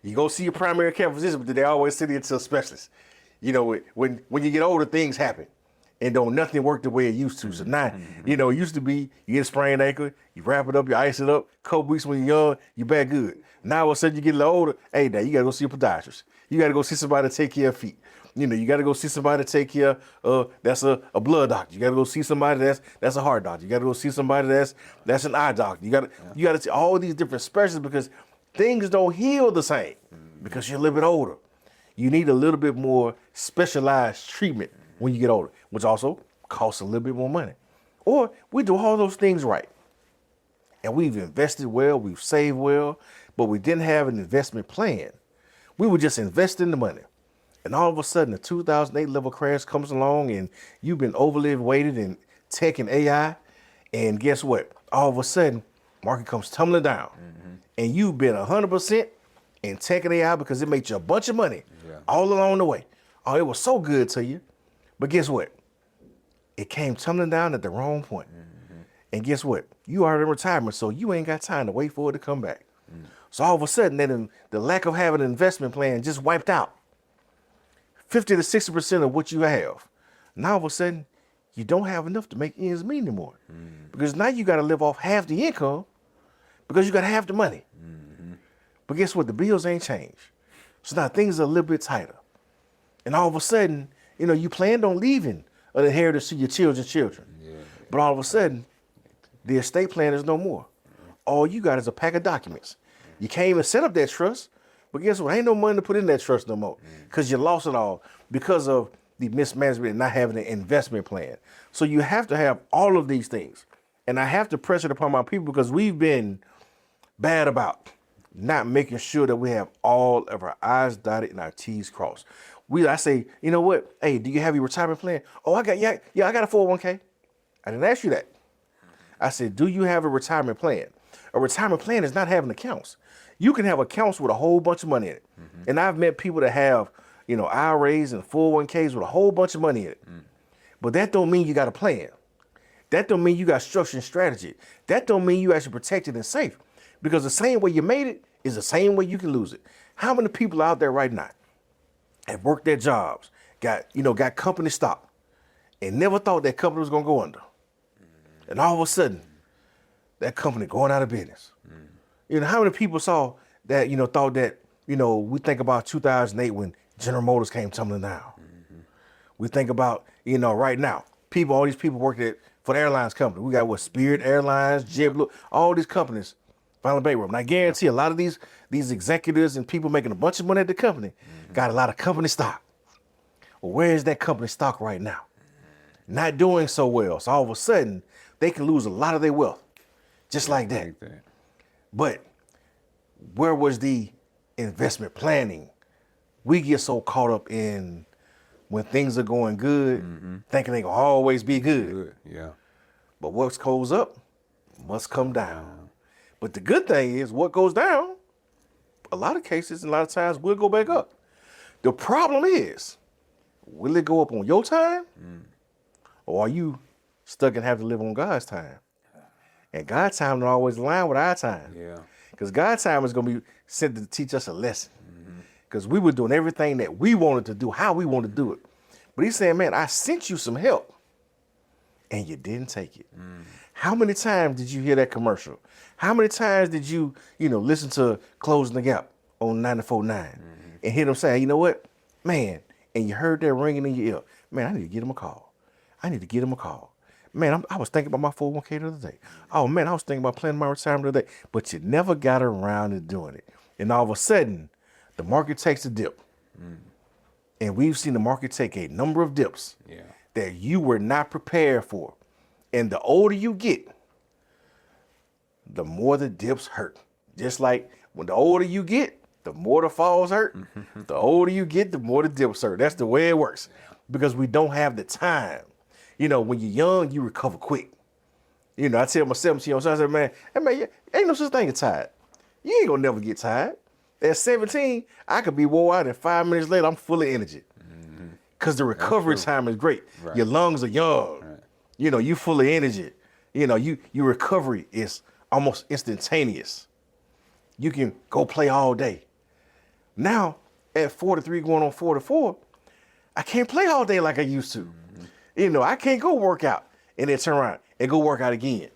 you go see your primary care physician, but they always send you to a specialist. When you get older, things happen. And nothing worked the way it used to. So now, it used to be you get a sprained ankle, you wrap it up, you ice it up, couple weeks when you're young, you're back good. Now all of a sudden you get a little older, hey, now you gotta go see a podiatrist. You gotta go see somebody to take care of feet. You gotta go see somebody to take care of, that's a blood doctor. You gotta go see somebody that's a heart doctor. You gotta go see somebody that's an eye doctor. You gotta see all these different specialties, because things don't heal the same because you're a little bit older. You need a little bit more specialized treatment when you get older, which also costs a little bit more money. Or we do all those things right, and we've invested well, we've saved well, but we didn't have an investment plan. We were just investing the money. And all of a sudden, the 2008 level crash comes along, and you've been overly weighted in tech and AI. And guess what? All of a sudden, market comes tumbling down. And you've been 100% in tech and AI because it made you a bunch of money all along the way. Oh, it was so good to you. But guess what? It came tumbling down at the wrong point. And guess what? You are in retirement, so you ain't got time to wait for it to come back. So all of a sudden, then the lack of having an investment plan just wiped out 50 to 60% of what you have. Now all of a sudden, you don't have enough to make ends meet anymore. Because now you got to live off half the income because you got half the money. But guess what? The bills ain't changed. So now things are a little bit tighter. And all of a sudden, you planned on leaving an inheritance to your children's children. But all of a sudden, the estate plan is no more. All you got is a pack of documents. You can't even set up that trust. But guess what? Ain't no money to put in that trust no more because you lost it all because of the mismanagement and not having an investment plan. So you have to have all of these things. And I have to press it upon my people because we've been bad about not making sure that we have all of our I's dotted and our T's crossed. I say, you know what? Hey, do you have your retirement plan? Oh, I got I got a 401k. I didn't ask you that. I said, do you have a retirement plan? A retirement plan is not having accounts. You can have accounts with a whole bunch of money in it. And I've met people that have, IRAs and 401ks with a whole bunch of money in it. But that don't mean you got a plan. That don't mean you got structure and strategy. That don't mean you actually protected and safe. Because the same way you made it is the same way you can lose it. How many people out there right now have worked their jobs, got company stock, and never thought that company was gonna go under? And all of a sudden, that company going out of business. How many people saw that, thought that, we think about 2008 when General Motors came tumbling down. We think about, right now, all these people working for the airlines company. We got Spirit Airlines, JetBlue, all these companies finally bankrupt. And I guarantee a lot of these executives and people making a bunch of money at the company got a lot of company stock. Well, where is that company stock right now? Not doing so well. So all of a sudden, they can lose a lot of their wealth, just like that. But where was the investment planning? We get so caught up in when things are going good, thinking they gonna always be good. Yeah. But what goes up must come down. But the good thing is what goes down, a lot of cases and a lot of times will go back up. The problem is, will it go up on your time? Or are you stuck and have to live on God's time? And God's time don't always align with our time. Yeah. Because God's time is going to be sent to teach us a lesson. Because we were doing everything that we wanted to do, how we wanted to do it. But he's saying, man, I sent you some help and you didn't take it. How many times did you hear that commercial? How many times did you, listen to Closing the Gap on 94.9 and hear them say, you know what, man, and you heard that ringing in your ear, man, I need to get him a call. I need to get him a call. Man, I was thinking about my 401k the other day. Oh, man, I was thinking about planning my retirement the other day. But you never got around to doing it. And all of a sudden, the market takes a dip. And we've seen the market take a number of dips that you were not prepared for. And the older you get, the more the dips hurt. Just like when the older you get, the more the falls hurt. The older you get, the more the dips hurt. That's the way it works. Because we don't have the time. When you're young, you recover quick. I tell my 17-year-old son, I said, man, ain't no such thing as tired. You ain't gonna never get tired. At 17, I could be wore out and 5 minutes later, I'm full of energy. Because the recovery time is great. Right. Your lungs are young. Right. You full of energy. Your recovery is almost instantaneous. You can go play all day. Now, at 43 going on 44, I can't play all day like I used to. I can't go work out and then turn around and go work out again.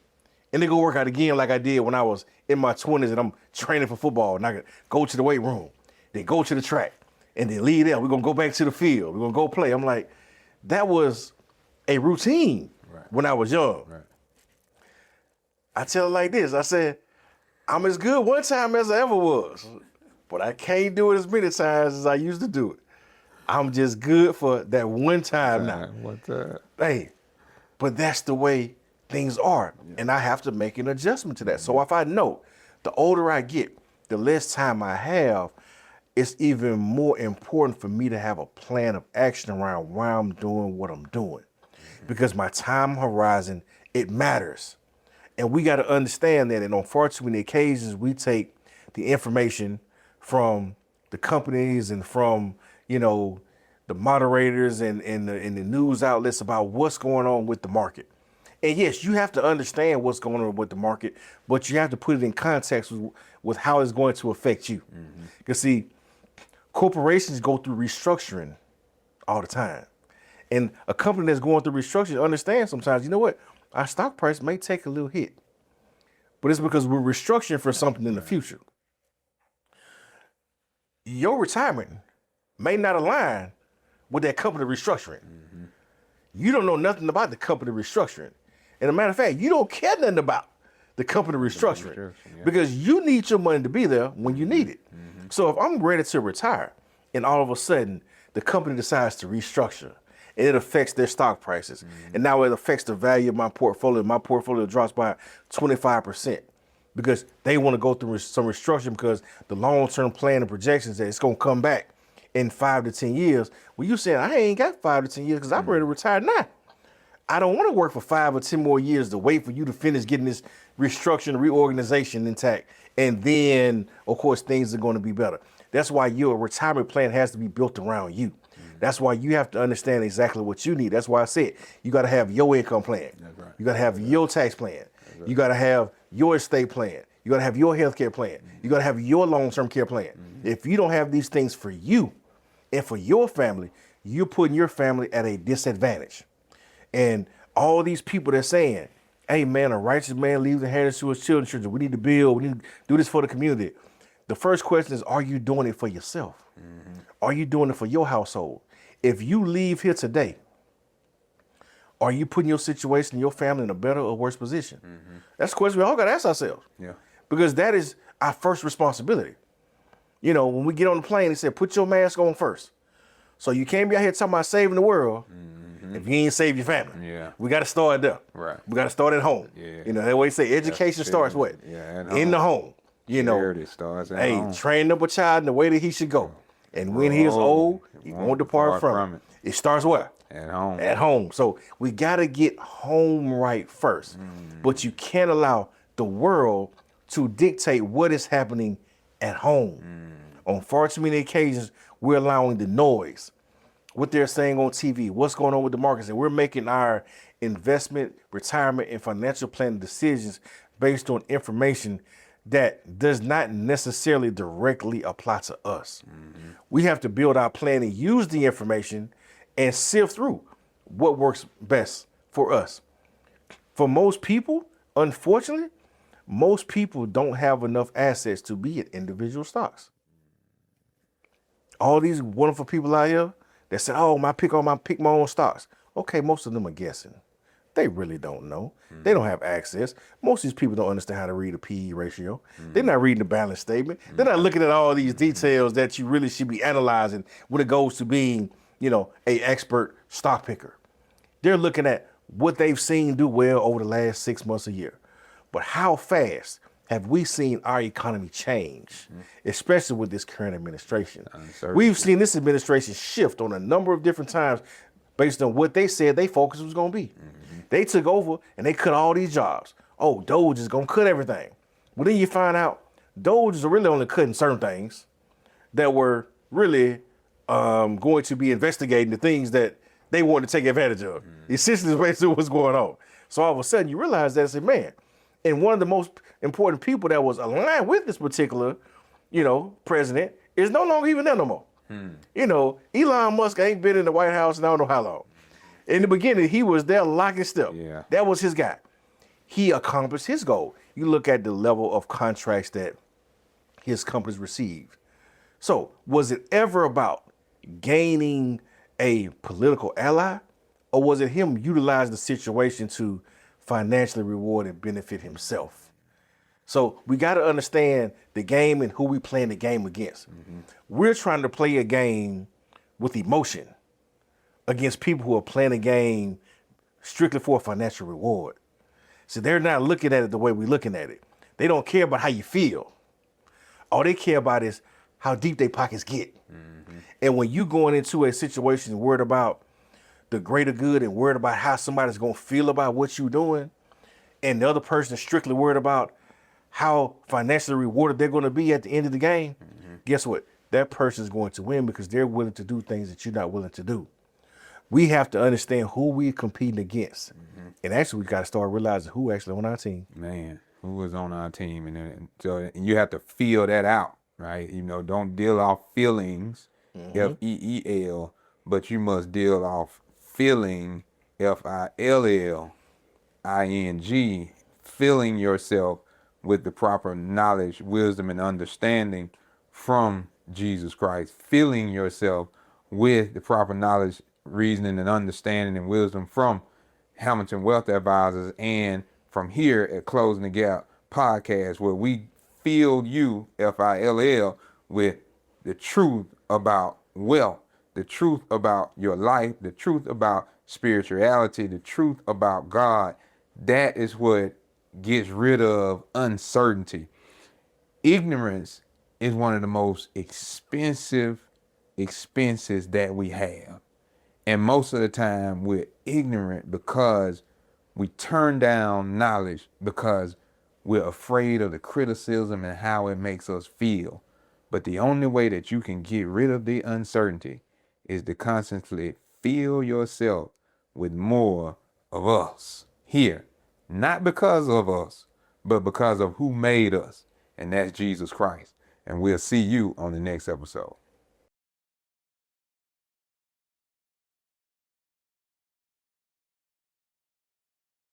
And then go work out again like I did when I was in my 20s and I'm training for football. And I could go to the weight room, then go to the track, and then leave there. We're going to go back to the field. We're going to go play. I'm like, that was a routine when I was young. Right. I tell it like this. I said, I'm as good one time as I ever was, but I can't do it as many times as I used to do it. I'm just good for that one time now. One time. Hey, but that's the way things are. Yeah. And I have to make an adjustment to that. So if I know the older I get, the less time I have, it's even more important for me to have a plan of action around why I'm doing what I'm doing. Because my time horizon, it matters. And we got to understand that. And unfortunately, the occasions we take the information from the companies and from the moderators and the news outlets about what's going on with the market. And yes, you have to understand what's going on with the market, but you have to put it in context with how it's going to affect you. Because see, corporations go through restructuring all the time. And a company that's going through restructuring understands sometimes, you know what, our stock price may take a little hit, but it's because we're restructuring for something in the future. Your retirement may not align with that company restructuring. You don't know nothing about the company restructuring. And as a matter of fact, you don't care nothing about the company restructuring because you need your money to be there when you need it. So if I'm ready to retire and all of a sudden the company decides to restructure and it affects their stock prices and now it affects the value of my portfolio drops by 25%. because they want to go through some restructuring because the long-term plan and projections that it's going to come back in 5 to 10 years. Well, you saying I ain't got 5 to 10 years because I'm ready to retire now. I don't want to work for 5 or 10 more years to wait for you to finish getting this restructuring, reorganization intact. And then, of course, things are going to be better. That's why your retirement plan has to be built around you. That's why you have to understand exactly what you need. That's why I said you got to have your income plan. That's right. You got to have your tax plan. You got to have your estate plan. You got to have your health care plan. You got to have your long-term care plan. If you don't have these things for you and for your family, you're putting your family at a disadvantage. And all these people that are saying, hey, man, a righteous man leaves the inheritance to his children. We need to build. We need to do this for the community. The first question is, are you doing it for yourself? Are you doing it for your household? If you leave here today, are you putting your situation, your family in a better or worse position? That's the question we all got to ask ourselves. Yeah. Because that is our first responsibility. You know, when we get on the plane, they said, put your mask on first. So you can't be out here talking about saving the world if you ain't save your family. Yeah. We got to start there. Right. We got to start at home. Yeah. You know, that way they say education starts what? Yeah, in the home. You know, it starts at home. train up a child in the way that he should go. And when he is old, he won't depart from it. It starts where? At home. At home. So we got to get home right first. But you can't allow the world to dictate what is happening at home. On far too many occasions, we're allowing the noise, what they're saying on TV, what's going on with the markets, and we're making our investment, retirement, and financial planning decisions based on information that does not necessarily directly apply to us. We have to build our plan and use the information and sift through what works best for us. For most people, unfortunately, most people don't have enough assets to be in individual stocks. All these wonderful people out here that say, oh, pick my own stocks. Okay, most of them are guessing. They really don't know. They don't have access. Most of these people don't understand how to read a PE ratio. They're not reading the balance statement. They're not looking at all these details that you really should be analyzing when it goes to being, you know, an expert stock picker. They're looking at what they've seen do well over the last 6 months, a year. But how fast have we seen our economy change, especially with this current administration? We've seen this administration shift on a number of different times based on what they said their focus was going to be. They took over and they cut all these jobs. Oh, Doge is going to cut everything. Well, then you find out Doge is really only cutting certain things that were really going to be investigating the things that they wanted to take advantage of. Essentially, is basically what's going on. So all of a sudden you realize that, say, man, and one of the most important people that was aligned with this particular, you know, president is no longer even there no more. You know, Elon Musk ain't been in the White House in I don't know how long. In the beginning, he was there lock and step. Yeah. That was his guy. He accomplished his goal. You look at the level of contracts that his companies received. So was it ever about gaining a political ally, or was it him utilizing the situation to financially reward and benefit himself? So we got to understand the game and who we playing the game against. We're trying to play a game with emotion against people who are playing a game strictly for a financial reward. So they're not looking at it the way we're looking at it. They don't care about how you feel. All they care about is how deep their pockets get. And when you going into a situation worried about the greater good and worried about how somebody's going to feel about what you're doing, and the other person is strictly worried about how financially rewarded they're going to be at the end of the game, guess what? That person is going to win because they're willing to do things that you're not willing to do. We have to understand who we're competing against. And actually, we got to start realizing who actually on our team. Man, who is on our team. And you have to feel that out, right? You know, don't deal off feelings, F-E-E-L, but you must deal off feeling, F-I-L-L-I-N-G, filling yourself with the proper knowledge, wisdom, and understanding from Jesus Christ, filling yourself with the proper knowledge, reasoning, and understanding and wisdom from Hamilton Wealth Advisors, and from here at Closing the Gap podcast, where we fill you, F-I-L-L, with the truth about wealth, the truth about your life, the truth about spirituality, the truth about God. That is what gets rid of uncertainty. Ignorance is one of the most expensive expenses that we have. And most of the time we're ignorant because we turn down knowledge because we're afraid of the criticism and how it makes us feel. But the only way that you can get rid of the uncertainty is to constantly fill yourself with more of us here. Not because of us, but because of who made us. And that's Jesus Christ. And we'll see you on the next episode.